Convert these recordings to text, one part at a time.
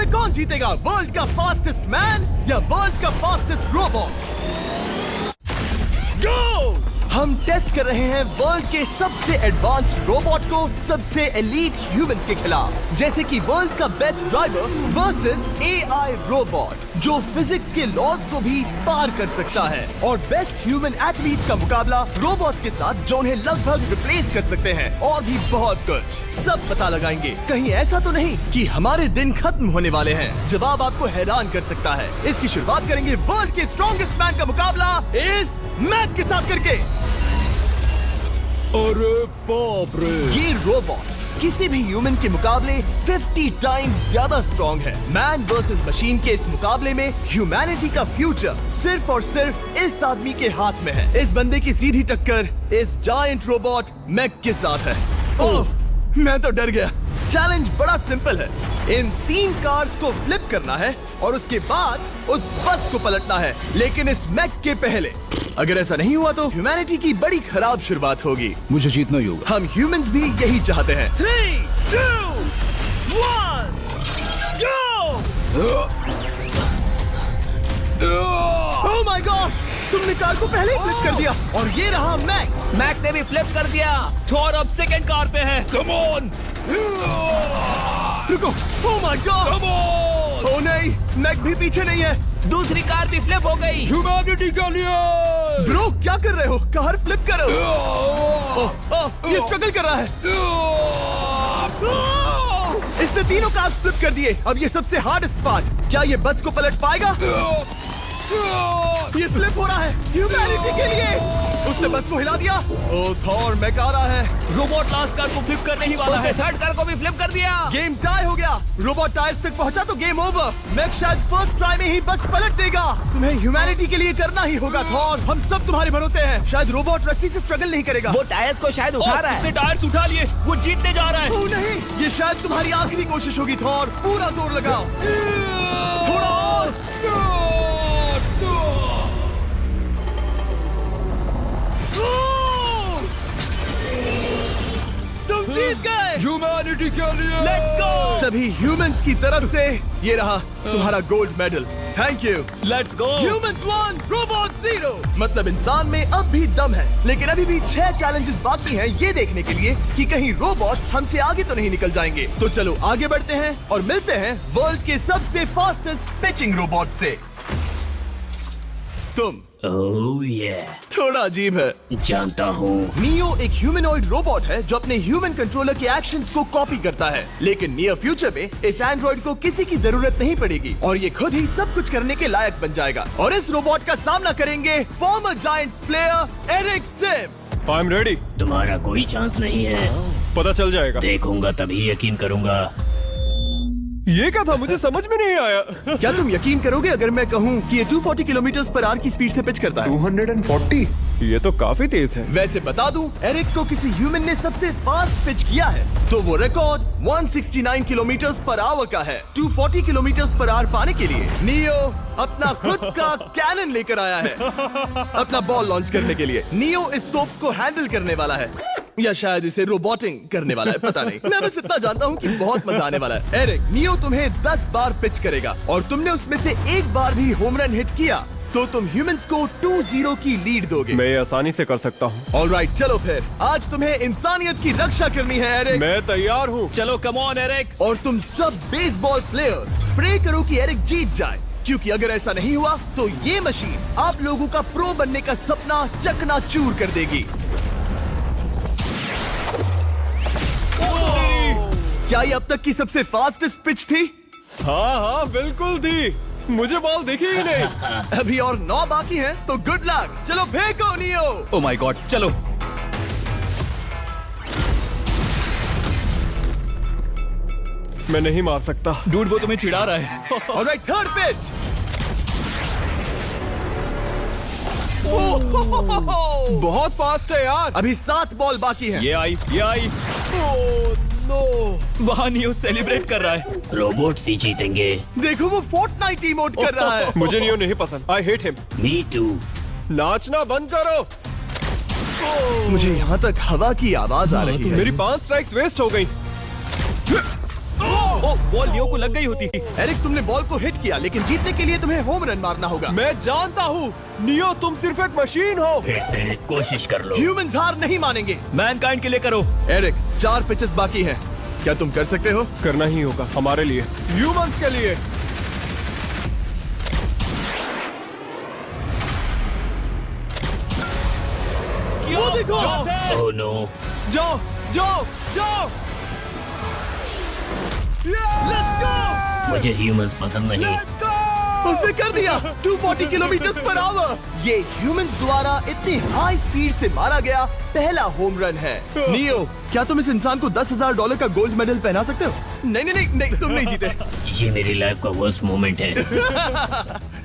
आखिर कौन जीतेगा, वर्ल्ड का फास्टेस्ट मैन या वर्ल्ड का फास्टेस्ट रोबोट? गो! हम टेस्ट कर रहे हैं वर्ल्ड के सबसे एडवांस्ड रोबोट को सबसे एलीट ह्यूमंस के खिलाफ, जैसे कि वर्ल्ड का best driver versus AI robot जो फिजिक्स के लॉज को भी पार कर सकता है, और बेस्ट ह्यूमन एथलीट का मुकाबला रोबोट्स के साथ जो उन्हें लगभग रिप्लेस कर सकते हैं, और भी बहुत कुछ। सब पता लगाएंगे, कहीं ऐसा तो नहीं कि हमारे दिन खत्म होने वाले हैं। जवाब आपको हैरान कर सकता है। इसकी शुरुआत करेंगे वर्ल्ड के स्ट्रॉन्गेस्ट मैन का मुकाबला इस मैक के साथ करके। अरे बाप रे! ये रोबोट किसी भी ह्यूमन के मुकाबले 50 टाइम्स ज्यादा स्ट्रॉन्ग है। मैन वर्सेस मशीन के इस मुकाबले में ह्यूमैनिटी का फ्यूचर सिर्फ और सिर्फ इस आदमी के हाथ में है। इस बंदे की सीधी टक्कर इस जायंट रोबोट मैक के साथ है। ओह, मैं तो डर गया। चैलेंज बड़ा सिंपल है, इन 3 कार्स को फ्लिप करना है और उसके बाद उस बस को पलटना है, लेकिन इस मैक के पहले। अगर ऐसा नहीं हुआ तो ह्यूमैनिटी की बड़ी खराब शुरुआत होगी। मुझे जीतना ही होगा। हम ह्यूमंस भी यही चाहते हैं। 3, 2, 1, go! Oh my God! तुमने कार को पहले ही फ्लिप कर दिया, और ये रहा मैक। मैक ने भी फ्लिप कर दिया। थॉर अब सेकंड कार पे है। Come on! रुको! Oh my God! Come on! Oh नहीं, मैक भी पीछे नहीं है। दूसरी कार भी फ्लिप हो गई। ह्यूमैनिटी के लिए! ब्रो, क्या कर रहे हो? कार फ्लिप करो। ये स्ट्रगल कर रहा है। इसने तीनों कार फ्लिप कर दिए। अब ये सबसे हार्डेस्ट पार्ट, क्या ये बस को पलट पाएगा? ये स्लिप हो रहा है ह्यूमैनिटी के लिए। उसने बस को हिला दिया। ओह थॉर, मैक आ रहा है। रोबोट लास्ट कार को फ्लिप करने ही वाला है। थर्ड कार को भी फ्लिप कर दिया। गेम टाई हो गया। रोबोट टायर्स तक पहुंचा तो गेम ओवर। मैक शायद फर्स्ट ट्राई में ही बस पलट देगा। तुम्हें ह्यूमैनिटी के लिए करना ही होगा थॉर। हम सब तुम्हारे भरोसे हैं। शायद रोबोट रस्सी से स्ट्रगल नहीं करेगा। वो टायर्स को शायद उठा रहा है। उसने टायर्स उठा लिए। वो जीतने जा रहा है। ओह नहीं, ये शायद तुम्हारी आखिरी कोशिश होगी थॉर। पूरा जोर लगाओ। थोड़ा और। तुम जीत गए। ह्यूमैनिटी के लिए! Let's go. सभी ह्यूमंस की तरफ से ये रहा तुम्हारा gold medal. Thank you. Let's go. Humans 1, robot 0। मतलब इंसान में अब भी दम है, लेकिन अभी भी 6 चैलेंजेस बाकी हैं ये देखने के लिए कि कहीं रोबोट्स हमसे आगे तो नहीं निकल जाएंगे। तो चलो आगे बढ़ते हैं और मिलते हैं वर्ल्ड के सबसे फास्टेस्ट पिचिंग रोबोट से। तुम ओह ये थोड़ा अजीब है, जानता हूँ। नियो एक ह्यूमनॉइड रोबोट है जो अपने ह्यूमन कंट्रोलर के एक्शंस को कॉपी करता है, लेकिन नियर फ्यूचर में इस एंड्रॉइड को किसी की जरूरत नहीं पड़ेगी और ये खुद ही सब कुछ करने के लायक बन जाएगा। और इस रोबोट का सामना करेंगे former Giants player Eric Sim. I am ready. तुम्हारा कोई चांस नहीं है। पता चल जाएगा। देखूंगा तभी यकीन करूंगा। ये क्या था, मुझे समझ में नहीं आया। क्या तुम यकीन करोगे अगर मैं कहूँ कि ये 240 किलोमीटर/आवर की स्पीड से पिच करता है? 240? ये तो काफी तेज है। वैसे बता दूं, एरिक को किसी ह्यूमन ने सबसे फास्ट पिच किया है तो वो रिकॉर्ड 169 किलोमीटर/आवर का है। 240 किलोमीटर/आवर पाने के लिए नियो अपना खुद का कैनन लेकर आया है अपना बॉल लॉन्च करने के लिए। नियो इस तोप को हैंडल करने वाला है, या शायद इसे रोबोटिंग करने वाला है, पता नहीं। मैं बस इतना जानता हूँ कि बहुत मजा आने वाला है। एरिक, नियो तुम्हें 10 बार पिच करेगा और तुमने उसमें से एक बार भी होम रन हिट किया तो तुम ह्यूमंस को 2-0 की लीड दोगे। मैं ये आसानी से कर सकता हूँ। ऑलराइट, चलो फिर आज तुम्हें इंसानियत की रक्षा करनी है एरिक। मैं तैयार हूँ। चलो कम ऑन एरिक। और तुम सब बेसबॉल प्लेयर्स प्रे करो कि एरिक जीत जाए, क्योंकि अगर ऐसा नहीं हुआ तो ये मशीन आप लोगों का प्रो बनने का सपना चकनाचूर कर देगी। क्या ये अब तक की सबसे फास्टेस्ट पिच थी? हाँ बिल्कुल थी। मुझे बॉल दिखी ही नहीं। अभी और 9 बाकी हैं, तो गुड लक। चलो फेंको नियो। ओह माय गॉड, चलो। मैं नहीं मार सकता। डूड, वो तुम्हें चिढ़ा रहा है। Alright, third pitch. बहुत फास्ट है यार। अभी 7 बॉल बाकी हैं। ये आई। वहाँ नियो सेलिब्रेट कर रहा है। रोबोट्स ही जीतेंगे। देखो वो फोर्टनाइट इमोट कर रहा है। मुझे नियो नहीं पसंद। I hate him. Me too. नाचना बंद करो। मुझे यहाँ तक हवा की आवाज आ रही है। मेरी 5 स्ट्राइक्स वेस्ट हो गई। ओ, बॉल लियो को लग गई होती। एरिक, तुमने बॉल को हिट किया, लेकिन जीतने के लिए तुम्हें होम रन मारना होगा। मैं जानता हूँ नियो, तुम सिर्फ एक मशीन हो। फिर से कोशिश कर लो। ह्यूमंस हार नहीं मानेंगे। मैनकाइंड के लिए करो। एरिक, 4 पिचेस बाकी हैं। क्या तुम कर सकते हो? करना ही होगा हमारे लिए, ह्यूमंस के लिए। वो देखो। Oh no. जाओ जाओ जाओ। Let's go. मुझे ह्यूमंस पसंद नहीं। उसने कर दिया 240 किलोमीटर पर आवर। ये ह्यूमंस द्वारा इतनी हाई स्पीड से मारा गया पहला होम रन है। नियो, क्या तुम इस इंसान को $10,000 का गोल्ड मेडल पहना सकते हो? नहीं, तुम नहीं जीते। ये मेरी लाइफ का वर्स्ट मोमेंट है।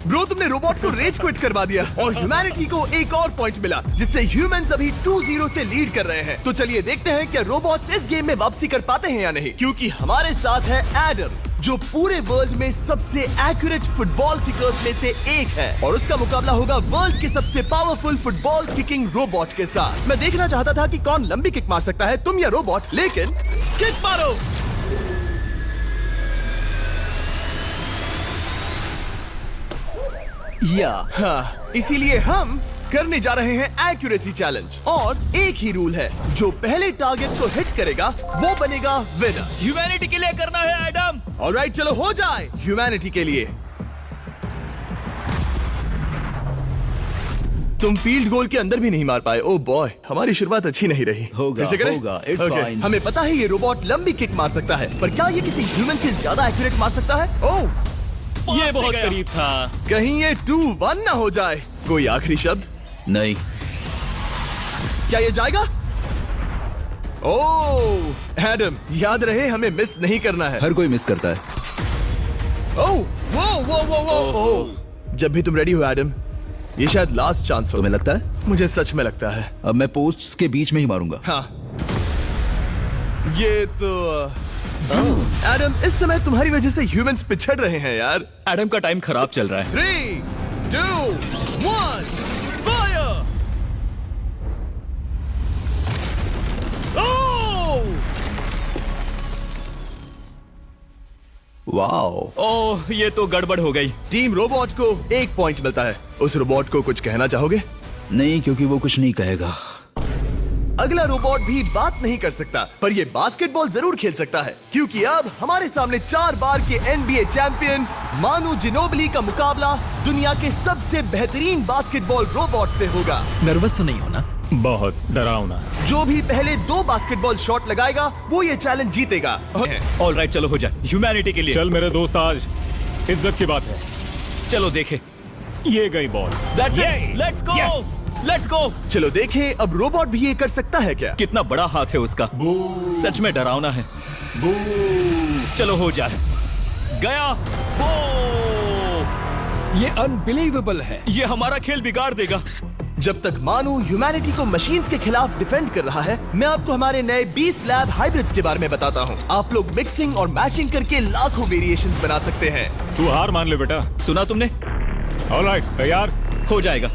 ब्रो, तुमने रोबोट को रेज क्विट करवा दिया और ह्यूमैनिटी को एक और पॉइंट मिला, जिससे ह्यूमंस अभी 2-0 से लीड कर रहे हैं। तो चलिए देखते हैं क्या रोबोट्स इस गेम में वापसी कर पाते हैं या नहीं, क्योंकि हमारे साथ है एडम, जो पूरे वर्ल्ड में सबसे एक्यूरेट फुटबॉल किकर्स में से एक है, और उसका मुकाबला होगा वर्ल्ड के सबसे पावरफुल फुटबॉल किकिंग रोबोट के साथ। मैं देखना चाहता था कि कौन लंबी किक मार सकता है, तुम या रोबोट, लेकिन किक मारो। हाँ, इसीलिए हम करने जा रहे हैं एक्यूरेसी चैलेंज, और एक ही रूल है, जो पहले टारगेट को हिट करेगा वो बनेगा विनर। ह्यूमैनिटी के लिए करना है एडम। ऑलराइट, चलो हो जाए ह्यूमैनिटी के लिए। तुम फील्ड गोल के अंदर भी नहीं मार पाए। ओह बॉय, हमारी शुरुआत अच्छी नहीं रही। होगा, फिर से करें? होगा, it's Okay, fine. हमें पता है ये रोबोट लंबी किक मार सकता है, पर क्या ये किसी ह्यूमन से ज्यादा एक्यूरेट मार सकता है? ओह, ये बहुत करीब था। कहीं ये 2-1 ना हो जाए। कोई आखिरी शब्द? नहीं। क्या ये जाएगा? ओह एडम, याद रहे हमें मिस नहीं करना है। हर कोई मिस करता है। ओह वो। जब भी तुम रेडी हो एडम, ये शायद लास्ट चांस हो। तुम्हें लगता है? मुझे सच में लगता है। अब मैं पोस्ट्स के बीच में ही मारूंगा। हाँ, ये तो एडम, इस समय तुम्हारी वजह से ह्यूमंस पिछड़ रहे हैं यार। एडम का टाइम खराब चल रहा है। 3, 2, 1, फायर! वाओ। ओह, ये तो गड़बड़ हो गई। टीम रोबोट को 1 पॉइंट मिलता है। उस रोबोट को कुछ कहना चाहोगे? नहीं, क्योंकि वो कुछ नहीं कहेगा। अगला रोबोट भी बात नहीं कर सकता, पर ये बास्केटबॉल जरूर खेल सकता है, क्योंकि अब हमारे सामने 4 बार के NBA चैंपियन मानू जिनोबली का मुकाबला दुनिया के सबसे बेहतरीन बास्केटबॉल रोबोट से होगा। नर्वस तो नहीं होना? बहुत डरावना। जो भी पहले 2 बास्केटबॉल शॉट लगाएगा वो ये चैलेंज जीतेगा। ऑलराइट, चलो हो जाए ह्यूमैनिटी के लिए। चल मेरे दोस्त, आज इज्जत की बात है। चलो देखे। ये गई ball. That's it. Let's go. Let's go. चलो देखें अब रोबोट भी ये कर सकता है क्या? कितना बड़ा हाथ है उसका। सच में डरावना है। चलो हो जाए। गया। ये अनबिलीवेबल है। ये हमारा खेल बिगाड़ देगा। जब तक मानू ह्यूमैनिटी को मशीन्स के खिलाफ डिफेंड कर रहा है, मैं आपको हमारे नए 20 लैब हाइब्रिड्स के बारे में बताता हूँ। आप लोग मिक्सिंग और मैचिंग करके लाखों वेरिएशंस बना सकते हैं। तू हार मान ले बेटा। सुना तुमने? ऑलराइट, तैयार? हो जाएगा।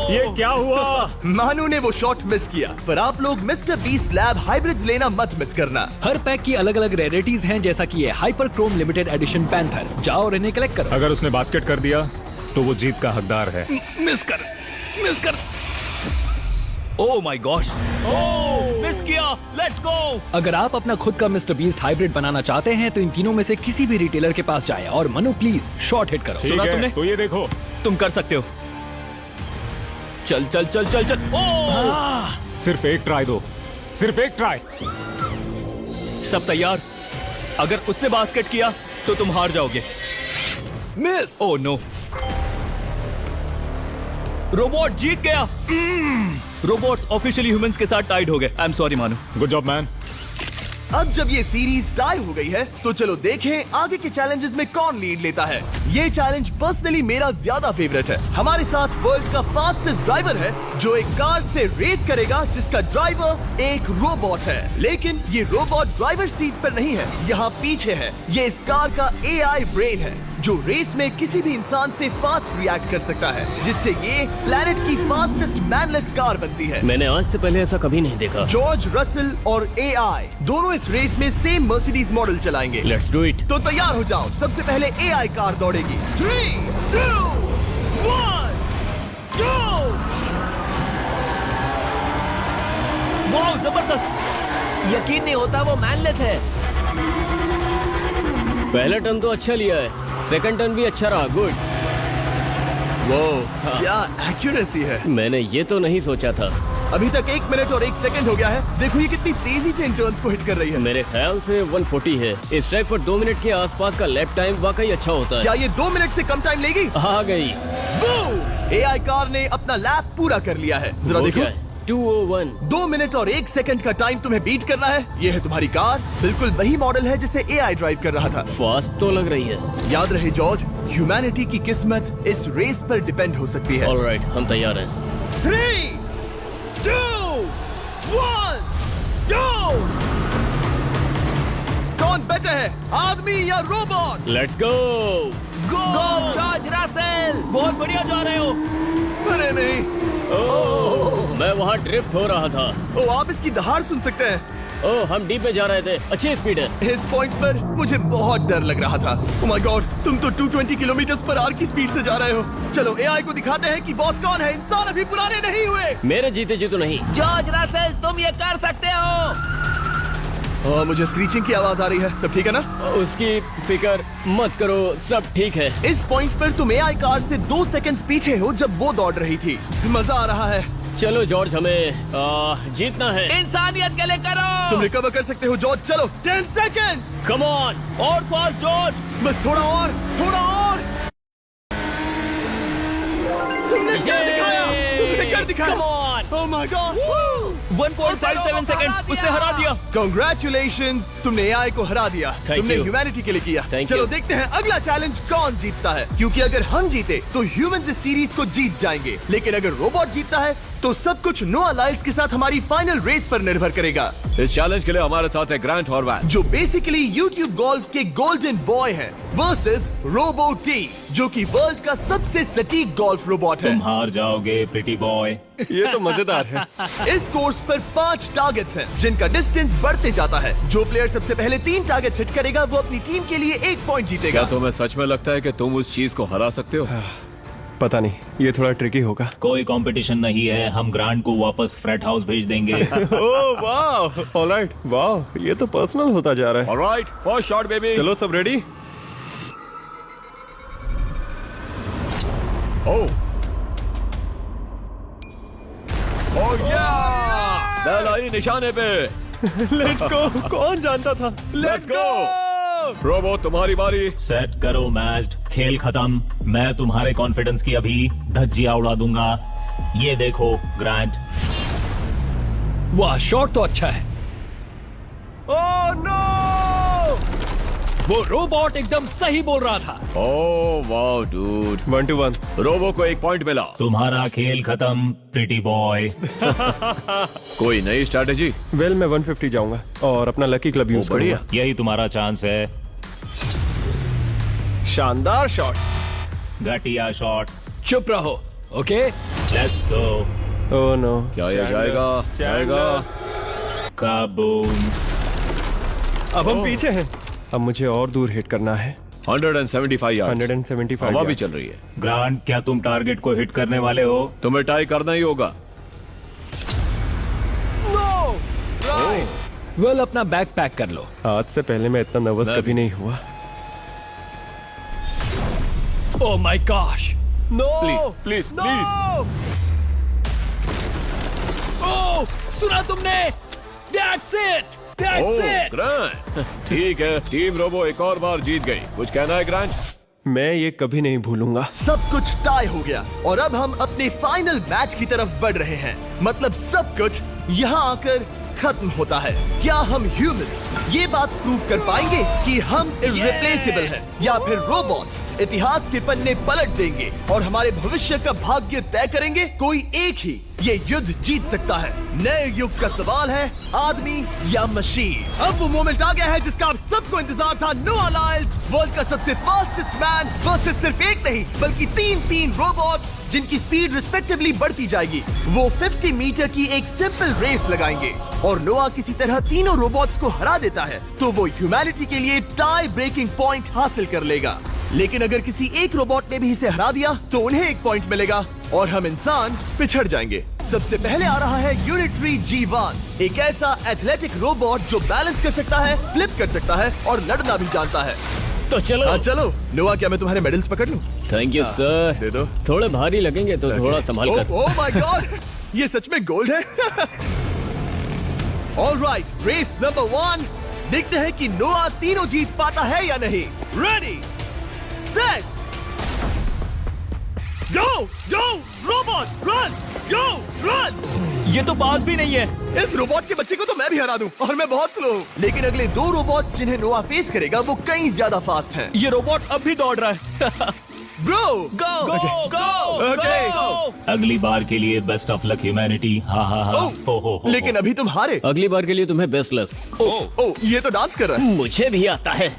ये क्या हुआ? मानू ने वो शॉट मिस किया, पर आप लोग मिस्टर 20 लैब हाइब्रिड्स लेना मत मिस करना। हर पैक की अलग अलग रेयरिटीज हैं, जैसा कि ये hyper Chrome limited edition panther. जाओ और इन्हें कलेक्ट करो। अगर उसने बास्केट कर दिया तो वो जीत का हकदार है। मिस कर। Oh my gosh. Oh, miss किया। Let's go. अगर आप अपना खुद का मिस्टर बीस्ट हाइब्रिड बनाना चाहते हैं तो इन तीनों में से किसी भी रिटेलर के पास जाएं और मनु प्लीज शॉट हिट करो। ठीक सुना है, तुमने? तो ये देखो। तुम कर सकते हो। चल। ओह! सिर्फ एक ट्राई दो, सिर्फ एक ट्राई। सब तैयार? अगर उसने बास्केट किया तो तुम हार जाओगे। मिस। ओह नो, रोबोट जीत गया। रोबोट्स ऑफिशियली ह्यूमंस के साथ टाइड हो गए। आई एम सॉरी मानू। Good job man. अब जब ये सीरीज टाई हो गई है, तो चलो देखें आगे के चैलेंजेस में कौन लीड लेता है। ये चैलेंज पर्सनली मेरा ज्यादा फेवरेट है। हमारे साथ वर्ल्ड का फास्टेस्ट ड्राइवर है, जो एक कार से रेस करेगा जिसका ड्राइवर एक रोबोट है। लेकिन ये रोबोट ड्राइवर सीट पर नहीं है, यहाँ पीछे है। ये इस कार का AI ब्रेन है। जो रेस में किसी भी इंसान से फास्ट रिएक्ट कर सकता है, जिससे ये प्लेनेट की फास्टेस्ट मैनलेस कार बनती है। मैंने आज से पहले ऐसा कभी नहीं देखा। जॉर्ज रसल और एआई दोनों इस रेस में सेम मर्सिडीज मॉडल चलाएंगे। Let's do it. तो तैयार हो जाओ, सबसे पहले एआई कार दौड़ेगी। 3, 2, 1, go! वाह जबरदस्त, यकीन नहीं होता वो मैनलेस है। पहला टर्न तो अच्छा लिया है, सेकंड टर्न भी अच्छा रहा। गुड। वो क्या एक्यूरेसी है। मैंने ये तो नहीं सोचा था। अभी तक 1 मिनट और 1 सेकंड हो गया है। देखो ये कितनी तेजी से इन टर्न्स को हिट कर रही है। मेरे ख्याल से 140 है। इस ट्रैक पर 2 मिनट के आसपास का लैप टाइम वाकई अच्छा होता है। क्या ये 2 मिनट से कम टाइम लेगी? आ गई। एआई कार ने अपना लैप पूरा कर लिया है। जरा वो देखो, क्या है? 201। 2 मिनट और 1 सेकंड का टाइम तुम्हें बीट करना है। ये है तुम्हारी कार, बिल्कुल वही मॉडल है जिसे एआई ड्राइव कर रहा था। फास्ट तो लग रही है। याद रहे जॉर्ज, ह्यूमैनिटी की किस्मत इस रेस पर डिपेंड हो सकती है। ऑलराइट, हम तैयार हैं। 3, 2, 1, go! कौन बेटर है, आदमी या robot? Let's go. Go George Russell, बहुत बढ़िया जा रहे हो। अरे नहीं, मैं वहाँ ड्रिफ्ट हो रहा था। ओ आप इसकी दहाड़ सुन सकते हैं। ओह, हम डीप में जा रहे थे। अच्छी स्पीड है। इस पॉइंट पर मुझे बहुत डर लग रहा था। ओह माय गॉड, तुम तो 220 किलोमीटर पर आवर की स्पीड से जा रहे हो। चलो एआई को दिखाते हैं कि बॉस कौन है। इंसान अभी पुराने नहीं हुए। मेरे जीते जी तो नहीं। जॉर्ज रसेल, तुम ये कर सकते हो। मुझे स्क्रीचिंग की आवाज आ रही है। सब ठीक है ना? उसकी फिक्र मत करो, सब ठीक है। इस पॉइंट पर तुम एआई कार से 2 सेकंड्स पीछे हो जब वो दौड़ रही थी। मजा आ रहा है। चलो जॉर्ज, हमें जीतना है। इंसानियत के लिए करो। तुम रिकवर कर सकते हो जॉर्ज। चलो 10 सेकंड्स। कम ऑन, और फास्ट जॉर्ज। बस थोड़ा और, थोड़ा और। तुमने कर दिखाया, तुमने कर दिखाया। Come on. Oh my God, 1.57 second उसने हरा दिया। कांग्रेचुलेशंस, तुमने एआई को हरा दिया। Thank तुमने you. ह्यूमैनिटी के लिए किया। Thank चलो you. देखते हैं अगला चैलेंज कौन जीतता है, क्योंकि अगर हम जीते तो ह्यूमंस इस सीरीज को जीत जाएंगे, लेकिन अगर रोबोट जीतता है तो सब कुछ नोआ लाइल्स के साथ हमारी फाइनल रेस पर निर्भर करेगा। इस चैलेंज के लिए हमारे साथ है ग्रांट हॉर्वैट, जो बेसिकली YouTube गोल्फ के गोल्डन बॉय हैं, वर्सेस रोबो टी, जो कि वर्ल्ड का सबसे सटीक गोल्फ रोबोट है। तुम हार जाओगे प्रिटी बॉय। ये तो मजेदार है। इस कोर्स पर 5 टारगेट्स हैं, जिनका डिस्टेंस बढ़ते जाता है। जो प्लेयर सबसे पहले 3 टारगेट्स हिट करेगा वो अपनी टीम के लिए 1 पॉइंट जीतेगा। क्या तुम्हें सच में लगता है कि तुम उस चीज को हरा सकते हो? पता नहीं, ये थोड़ा ट्रिकी होगा। कोई कंपटीशन नहीं है, हम ग्रांट को वापस फ्रेट हाउस भेज देंगे। ओह वाह, ऑलराइट, वाह, ये तो पर्सनल होता जा रहा है। Alright, first shot baby. चलो सब रेडी? ओह या, बैल आई निशाने पे। Let's go. कौन जानता था? Let's go. रोबो, तुम्हारी बारी। सेट करो मैच, खेल खत्म। मैं तुम्हारे कॉन्फिडेंस की अभी धज्जियां उड़ा दूंगा। ये देखो ग्रांट। वाह, शॉट तो अच्छा है। Oh no! वो रोबोट एकदम सही बोल रहा था। Oh wow dude. 1 to 1। Robo को 1 पॉइंट मिला। तुम्हारा खेल खत्म प्रिटी बॉय। कोई नई स्ट्रैटेजी? वेल, मैं 150 जाऊंगा और अपना लकी क्लब यूज बढ़िया। करूंगा। यही तुम्हारा चांस है। शानदार शॉट। घटिया शॉट। चुप रहो, okay? Let's go. Oh no. क्या ये जाएगा? जाएगा। काबूम। अब हम पीछे हैं। अब मुझे और दूर हिट करना है। 175 यार्ड्स। 175 हवा भी yards। चल रही है। ग्रांट, क्या तुम टारगेट को हिट करने वाले हो? तुम्हें टाई करना ही होगा। वेल, अपना बैग पैक कर लो। आज से पहले मैं इतना नर्वस मैं कभी भी। नहीं हुआ। Oh my gosh. No! Please please please. Oh, सुना तुमने? That's it! That's it! Grant, ठीक है, टीम रोबो एक और बार जीत गई। कुछ कहना है ग्रांट? मैं ये कभी नहीं भूलूंगा। सब कुछ टाई हो गया और अब हम अपने फाइनल मैच की तरफ बढ़ रहे हैं। मतलब सब कुछ यहाँ आकर खत्म होता है। क्या हम ह्यूमंस ये बात प्रूव कर पाएंगे कि हम इररिप्लेसेबल हैं, या फिर रोबोट्स इतिहास के पन्ने पलट देंगे और हमारे भविष्य का भाग्य तय करेंगे? कोई एक ही ये युद्ध जीत सकता है। नए युग का सवाल है आदमी या मशीन। अब वो मोमेंट आ गया है जिसका आप सबको इंतजार था। नोआ लाइल्स वर्ल्ड का सबसे फास्टेस्ट मैन वर्सेस सिर्फ एक नहीं बल्कि तीन रोबोट्स जिनकी स्पीड रिस्पेक्टिवली बढ़ती जाएगी। वो 50 मीटर की एक सिंपल रेस लगाएंगे और नोआ किसी तरह तीनों रोबोट्स को हरा देता है तो वो ह्यूमैनिटी के लिए टाई ब्रेकिंग पॉइंट हासिल कर लेगा। लेकिन अगर किसी एक रोबोट ने भी इसे हरा दिया तो उन्हें एक पॉइंट मिलेगा और हम इंसान पिछड़ जाएंगे। सबसे पहले आ रहा है यूनिट्री G1, एक ऐसा एथलेटिक रोबोट जो बैलेंस कर सकता है, फ्लिप कर सकता है और लड़ना भी जानता है। तो चलो। हाँ चलो। नोआ, क्या मैं तुम्हारे मेडल्स पकड़ लूं? Thank you sir. दे दो। थोड़े भारी लगेंगे तो थोड़ा संभाल कर। ओह माय गॉड, ये सच में गोल्ड है। Alright, race number 1। देखते हैं कि नोआ तीनों जीत पाता है या नहीं। रेडी, सेट, गो गो रोबोट रन, गो रन। ये तो पास भी नहीं है। इस रोबोट के बच्चे को तो मैं भी हरा दूं और मैं बहुत स्लो हूं। लेकिन अगले 2 रोबोट्स जिन्हें नोआ फेस करेगा वो कहीं ज्यादा फास्ट हैं। ये रोबोट अब भी दौड़ रहा है। ब्रो, गो गो गो। अगली बार के लिए बेस्ट ऑफ लक ह्यूमैनिटी। हाँ हाँ हाँ। हो। लेकिन अभी तुम हारे। अगली बार के लिए तुम्हें बेस्ट लक। ओ, ये तो डांस कर रहा है। मुझे भी आता है।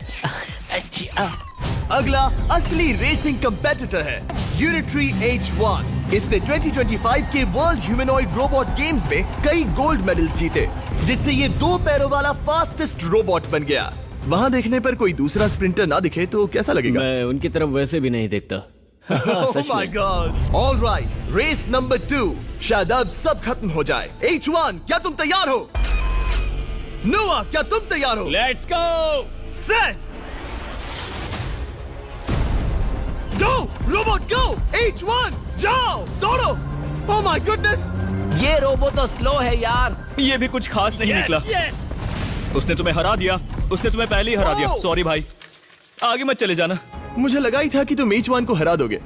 अगला असली रेसिंग कंपेटिटर है यूनिट्री H1। इसने 2025 के वर्ल्ड ह्यूमनॉइड रोबोट गेम्स में कई गोल्ड मेडल्स जीते, जिससे ये 2 पैरों वाला फास्टेस्ट रोबोट बन गया। वहाँ देखने पर कोई दूसरा स्प्रिंटर ना दिखे तो कैसा लगेगा? मैं उनकी तरफ वैसे भी नहीं देखता। Oh my God! All right, race number 2। शायद अब सब खत्म हो जाए। H1, क्या तुम तैयार हो? नोआ, क्या तुम तैयार हो? Let's go. Set, go robot go. H1, जाओ, दौड़ो। Oh my goodness! ये रोबोट तो स्लो है यार। ये भी कुछ खास नहीं निकला। उसने तुम्हें हरा दिया। उसने तुम्हें पहले ही हरा दिया। सॉरी भाई, आगे मत चले जाना। मुझे लगा ही था कि तुम H1 को हरा दोगे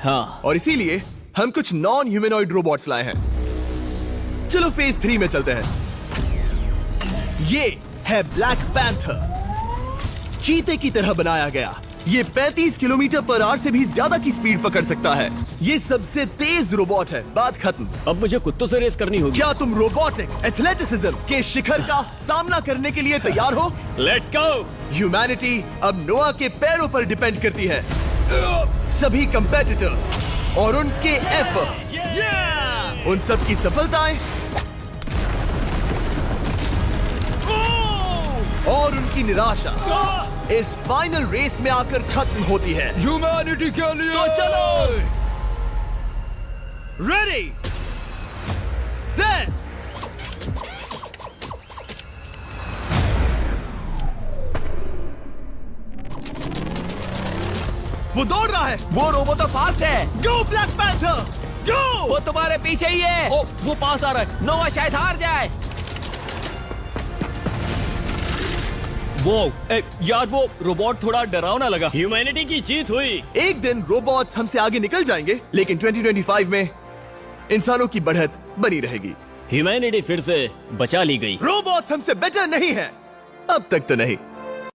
हाँ। और इसीलिए हम कुछ नॉन ह्यूमनॉइड रोबोट्स लाए हैं। चलो फेज 3 में चलते हैं। ये है ब्लैक पैंथर, चीते की तरह बनाया गया। ये 35 किलोमीटर पर आवर से भी ज्यादा की स्पीड पकड़ सकता है। ये सबसे तेज रोबोट है। बात खत्म। अब मुझे कुत्तों से रेस करनी होगी। क्या तुम रोबोटिक एथलेटिसिज्म के शिखर का सामना करने के लिए तैयार हो? Let's go. ह्यूमैनिटी अब नोआ के पैरों पर डिपेंड करती है। सभी कंपेटिटर्स और उनके एफर्ट्स, उन सब की सफलताएं और उनकी निराशा इस फाइनल रेस में आकर खत्म होती है। ह्यूमैनिटी के लिए। तो चलो, रेडी, सेट, वो दौड़ रहा है। वो रोबोट तो फास्ट है। गो ब्लैक पैंथर, गो। वो तुम्हारे पीछे ही है। ओ, वो पास आ रहा है। नोआ शायद हार जाए। वो यार, वो रोबोट थोड़ा डरावना लगा। ह्यूमैनिटी की जीत हुई। एक दिन रोबोट्स हमसे आगे निकल जाएंगे, लेकिन 2025 में इंसानों की बढ़त बनी रहेगी। ह्यूमैनिटी फिर से बचा ली गई। रोबोट्स हमसे बेटर नहीं है, अब तक तो नहीं।